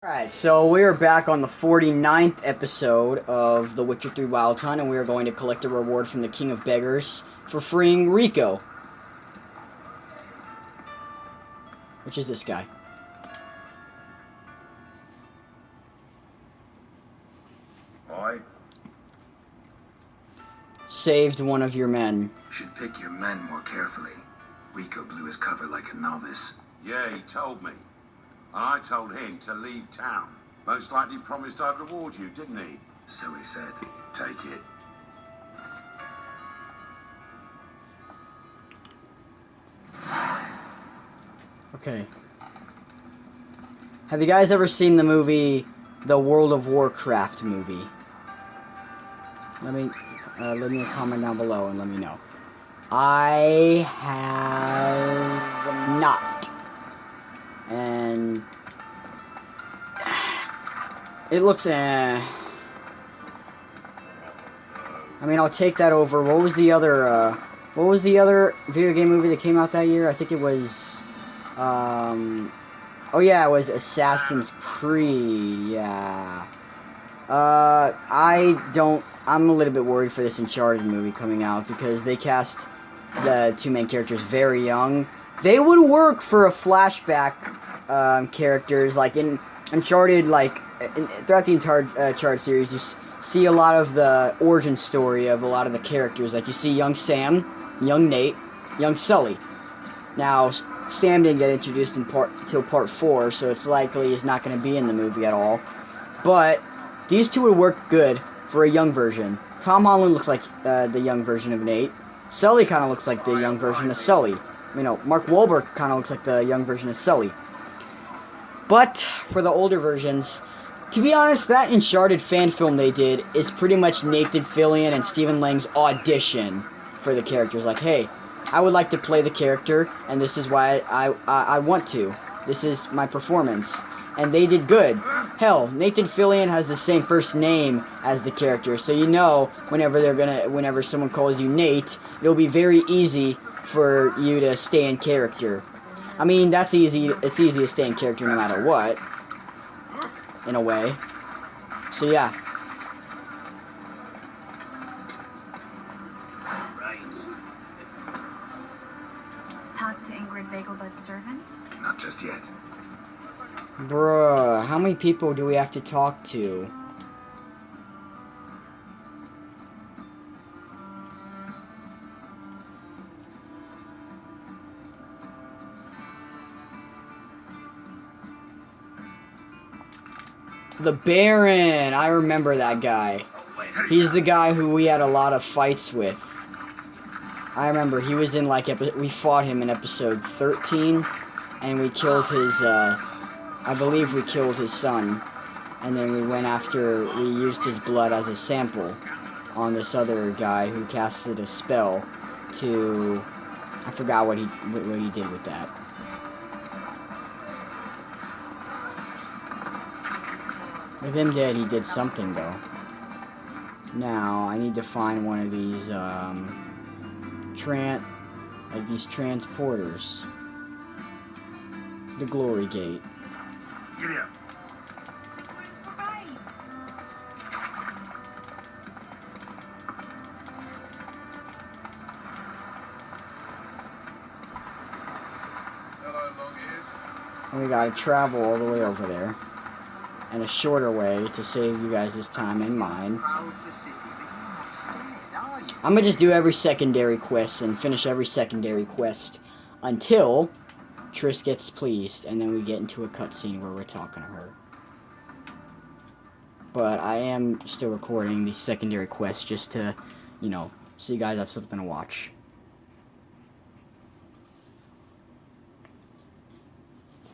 Alright, so we are back on the 49th episode of The Witcher 3 Wild Hunt, and we are going to collect a reward from the King of Beggars for freeing Rico. Which is this guy. Boy, Saved one of your men. You should pick your men more carefully. Rico blew his cover like a novice. yeah, he told me. And I told him to leave town. Most likely promised I'd reward you, didn't he? So he said. Take it. Okay. Have you guys ever seen the movie, the World of Warcraft movie? Leave me a comment down below and let me know. I have not. And it looks I mean, I'll take that over. What was the other video game movie that came out that year? I think it was oh yeah, it was Assassin's Creed. Yeah. I'm a little bit worried for this Uncharted movie coming out because they cast the two main characters very young. They would work for a flashback characters, like in Uncharted, throughout the entire Uncharted series, you see a lot of the origin story of a lot of the characters. Like you see young Sam, young Nate, young Sully. Now, Sam didn't get introduced till part 4, so it's likely he's not going to be in the movie at all. But these two would work good for a young version. Tom Holland looks like the young version of Nate. Sully kind of looks like the young version of Sully. You know, Mark Wahlberg kind of looks like the young version of Sully. But for the older versions, to be honest, that Uncharted fan film they did is pretty much Nathan Fillion and Stephen Lang's audition for the characters. Like, hey, I would like to play the character, and this is why I want to. This is my performance. And they did good. Hell, Nathan Fillion has the same first name as the character, so you know whenever someone calls you Nate, it'll be very easy for you to stay in character. I mean, that's easy. It's easy to stay in character no matter what, in a way. So yeah. Talk to Ingrid Vegelbud's servant? Not just yet. Bruh, how many people do we have to talk to? The Baron! I remember that guy. He's the guy who we had a lot of fights with. I remember he was in we fought him in episode 13, and we killed his, I believe we killed his son, and then we used his blood as a sample on this other guy who casted a spell to, I forgot what he did with that. With him dead, he did something though. Now, I need to find one of these, these transporters. The Glory Gate. Giddy up. And we gotta travel all the way over there. And a shorter way to save you guys' time and mine. I'm gonna just do every secondary quest and finish every secondary quest until Triss gets pleased, and then we get into a cutscene where we're talking to her. But I am still recording these secondary quests just to, you know, so you guys have something to watch.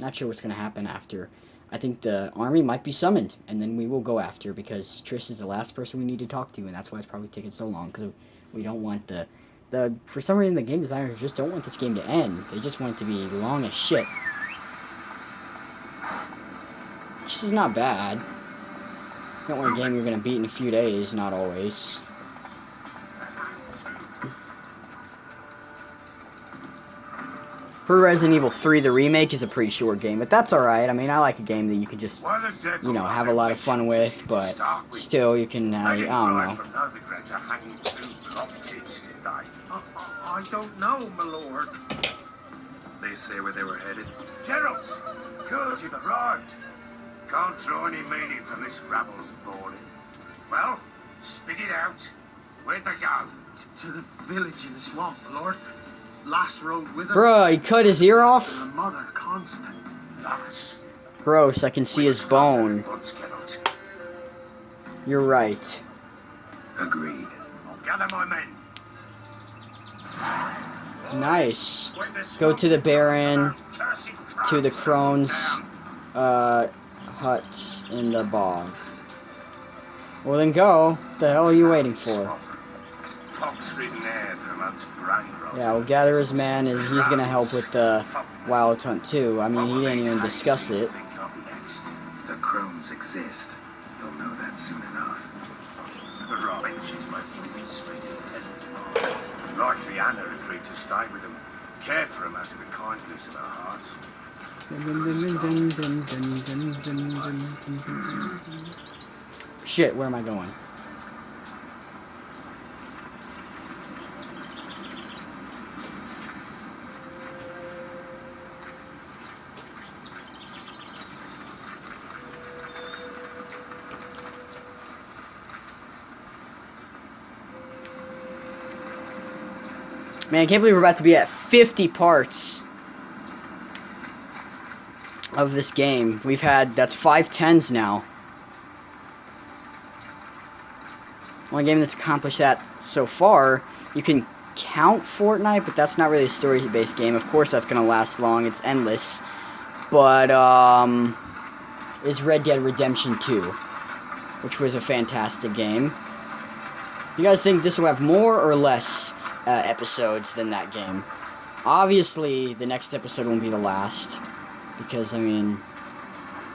Not sure what's gonna happen after. I think the army might be summoned, and then we will go after, because Triss is the last person we need to talk to, and that's why it's probably taking so long, because we don't want for some reason the game designers just don't want this game to end. They just want it to be long as shit. Which is not bad. You don't want a game you're gonna beat in a few days, not always. For Resident Evil 3, the remake is a pretty short game, but that's alright. I mean, I like a game that you can just, Why the devil you know, have a am I lot of fun witching with, to but start with? still, you can, I They didn't don't ride know. from Novigrad to hang 2 block tits, did they? I don't know, my lord. They say where they were headed. Geralt! Good, you've arrived. Can't draw any meaning from this rabble's bawling. Well, spit it out. Where'd they go? To the village in the swamp, my lord. Lass rode with him. Bruh, he cut his ear off? And the mother, Constant. Lass. Gross, I can see his bone. Once, Geralt. You're right. Agreed. I'll gather my men. Nice. When the Go to the smoke Baron, clears out, cursing to the crones crones, huts in the bog. Well then go. What the hell are you waiting for? Pox-ridden air promotes brain rot. Yeah, well, gather his man, and he's gonna help with the Wild Hunt too. I mean, he didn't even discuss it. The crones exist. You'll know that soon enough. Right, she's making mincemeat in peasant minds. Likely Anna agreed to stay with them. Care for them out of the kindness of her heart. Shit, where am I going? Man, I can't believe we're about to be at 50 parts of this game. We've had, that's 5 tens now. Only game that's accomplished that so far. You can count Fortnite, but that's not really a story-based game. Of course that's going to last long. It's endless. But, is Red Dead Redemption 2, which was a fantastic game. You guys think this will have more or less episodes than that game? Obviously, the next episode won't be the last, because, I mean,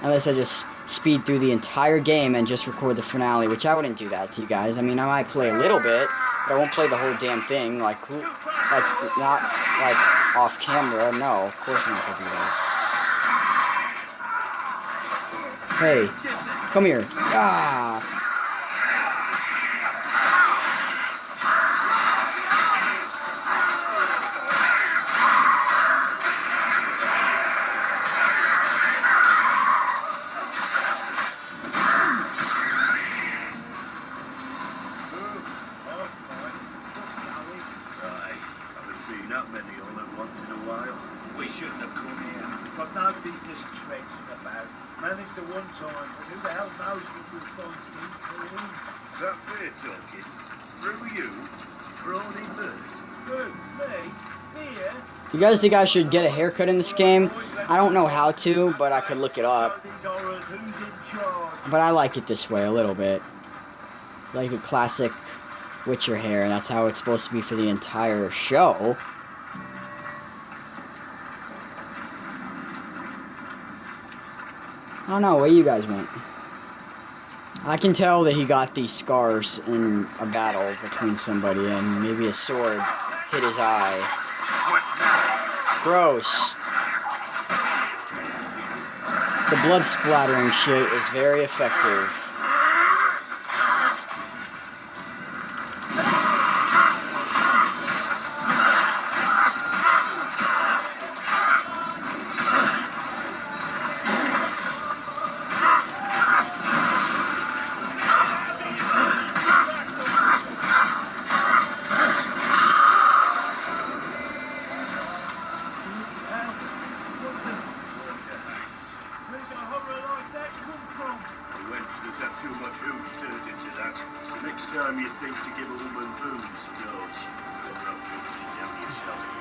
unless I just speed through the entire game and just record the finale, which I wouldn't do that to you guys. I mean, I might play a little bit, but I won't play the whole damn thing, not, like, off camera. No, of course I'm not gonna do that. Hey, come here. Ah! That fair talking? Through you? Brawny bird? Who? Me? Here? You guys think I should get a haircut in this game? I don't know how to, but I could look it up. But I like it this way a little bit. Like a classic Witcher hair, and that's how it's supposed to be for the entire show. I don't know, what you guys want? I can tell that he got these scars in a battle between somebody, and maybe a sword hit his eye. Gross. The blood splattering shit is very effective.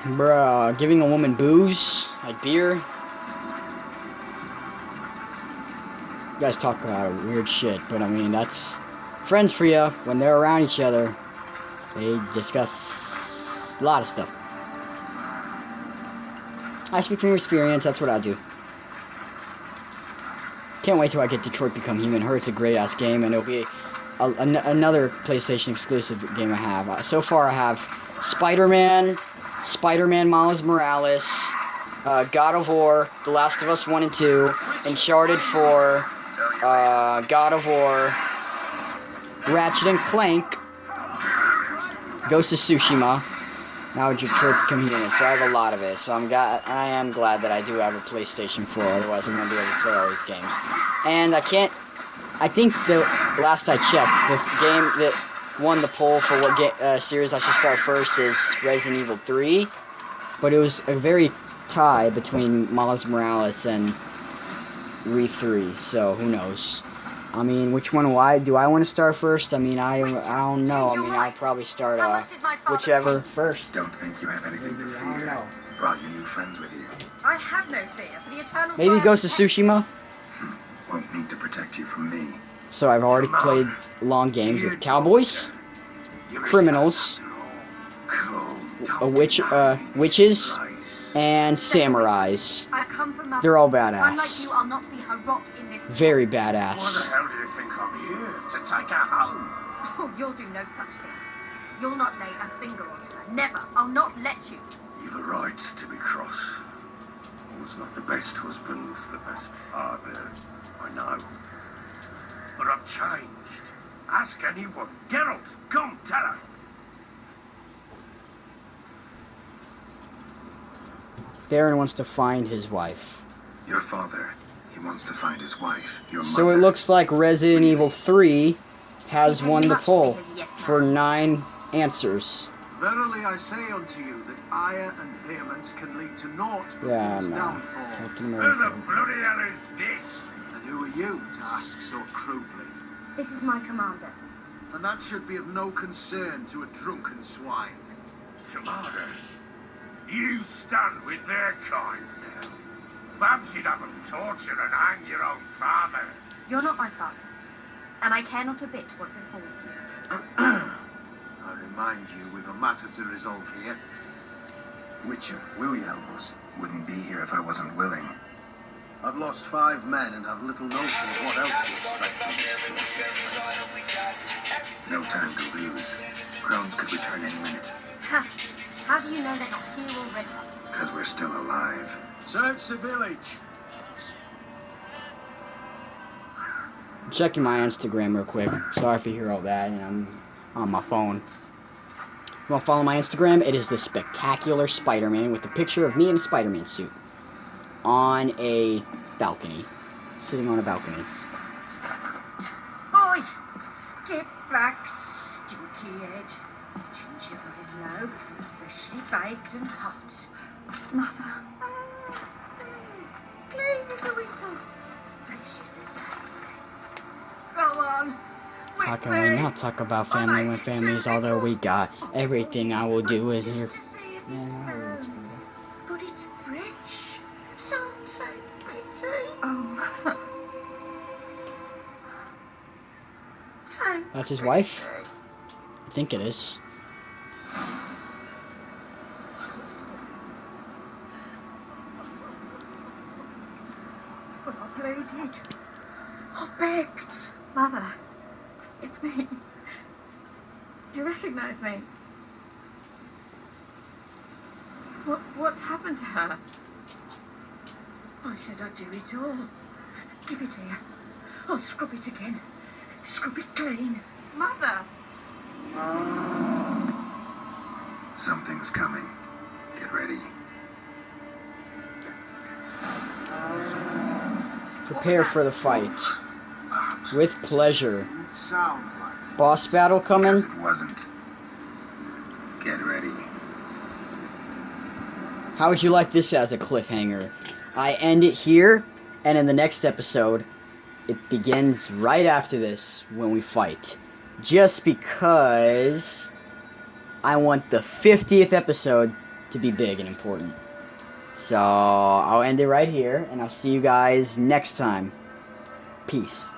Bruh, giving a woman booze? Like beer? You guys talk about weird shit, but I mean, that's friends for you. When they're around each other, they discuss a lot of stuff. I speak from experience, that's what I do. Can't wait till I get Detroit Become Human. Heard it's a great ass game, and it'll be another PlayStation exclusive game I have. So far I have Spider-Man Miles Morales, God of War, The Last of Us 1 and 2, Uncharted 4, God of War, Ratchet and Clank, Ghost of Tsushima, now Detroit Become Human. So I have a lot of it. So I am glad that I do have a PlayStation 4. Otherwise, I'm gonna be able to play all these games. And I think the last I checked, the game that won the poll for what series I should start first is Resident Evil 3. But it was a very tie between Miles Morales and Re 3. So who knows? I mean, which one do I want to start first? I mean, I don't know. I mean, I'll probably start whichever first. Don't think you have anything to I fear. don't know. Brought your new friends with you. I have no fear for the eternal. Maybe Ghost of Tsushima. Won't need to protect you from me. So I've already played long games with cowboys, criminals, witches, and samurais. I come from Mother. They're all Unlike badass. you, I'll not see her rot in this. Very Why the badass. hell do you think I'm here? To take her home? Oh, you'll do no such thing. You'll not lay a finger on her. Never. I'll not let you. You've a right to be cross. I was not the best husband, the best father, I know. But I've changed. Ask anyone. Geralt, come, tell her. Baron wants to find his wife. Your father, he wants to find his wife. Your So mother. it looks like Resident Evil 3 has won the poll for 9 answers. Verily I say unto you that ire and vehemence can lead to naught but Yeah, one's no. downfall. Captain Who the America. bloody hell is this? And who are you to ask so crudely? This is my commander. And that should be of no concern to a drunken swine. Tamara, you stand with their kind now. Perhaps you'd have them torture and hang your own father. You're not my father, and I care not a bit what befalls you. I remind you, we've a matter to resolve here. Witcher, will you help us? Wouldn't be here if I wasn't willing. I've lost 5 men and have little notion of what else to expect. No time to lose. Crones could return any minute. Ha! How do you know they're not here already? Because we're still alive. Search the village. Checking my Instagram real quick. Sorry if you hear all that. I'm on my phone. You want to follow my Instagram? It is the Spectacular Spider-Man with a picture of me in a Spider-Man suit on a balcony, sitting on a balcony. Oi! Get back, stinky head. Gingerbread loaf, freshly baked and hot. Mother. Clean as a whistle. Fresh as a daisy. Go on. How can we not talk about family when family is all that we got? Everything I will do is here. But it's fresh. So pretty. Oh, Mother. So That's his wife? pretty. I think it is. But I pleaded. I begged. Mother. It's me. Do you recognize me? What's happened to her? I said I'd do it all. Give it here. I'll scrub it again. Scrub it clean. Mother! Something's coming. Get ready. Prepare for the fight. With pleasure. It sounds like Boss battle coming? Because it wasn't. Get ready. How would you like this as a cliffhanger? I end it here, and in the next episode, it begins right after this when we fight. Just because I want the 50th episode to be big and important. So I'll end it right here, and I'll see you guys next time. Peace.